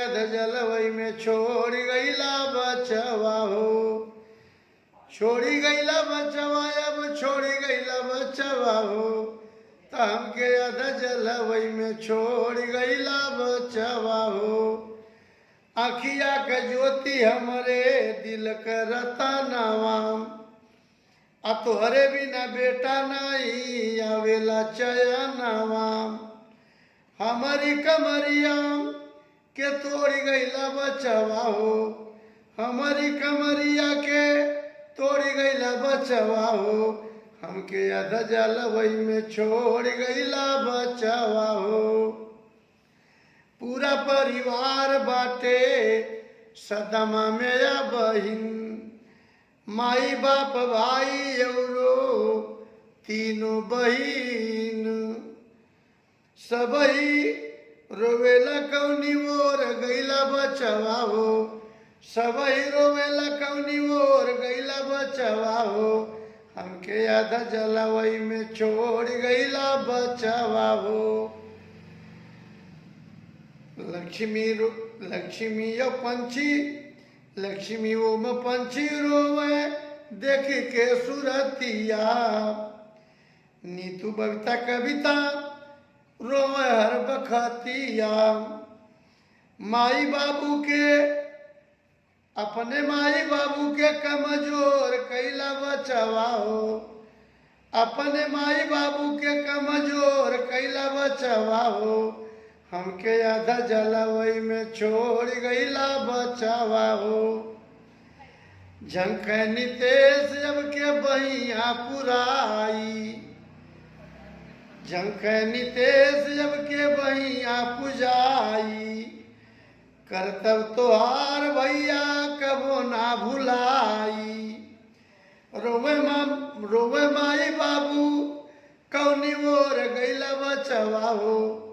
अध जलवई में छोड़ी गईला बचवा हो। छोड़ी गईला बचवा अब छोड़ी गईला बचवा हो, त हमके अध जलवई में छोड़ी गईला बचवा हो। आखिया का ज्योति हमरे दिल का रतनवा, आ तोहरे बिना बेटा नहीं आवेला चयनवा। हमारी कमरिया के तोड़ी गईला बचवा हो, हमारी कमरिया के तोड़ी गईला बचवा हो। हमके अध जलवई में छोड़ गईला बचवा हो। पूरा परिवार बाटे सदमा में या बहिन, माई बाप भाई औरो तीनों बहिन। सबही रोवेला कौनी ओर गईला बचवा हो, सबही रोवेला कौनी ओर गईला बचवा हो। हमके अध जलवई में छोड़ गईला बचवा हो। लक्ष्मी यो पंछी, लक्ष्मी ओम पंछी रोवे देख के सुरतिया। नीतू बबीता कविता रोवे हर बखतिया। माई बाबू के अपने माई बाबू के कमजोर कैला बचवा हो, अपने माई बाबू के कमजोर कैला बचवा हो। हमके अध जलवई में छोड़ गईला बचवा हो। झंख नितेश जब के बहिया पुराई, झंख नितेश जब के बहिया पुजाई। करतब तोहार भैया कबो ना भुलाई। रोवे माई बाबू कौनी ओर गईला बचवा हो।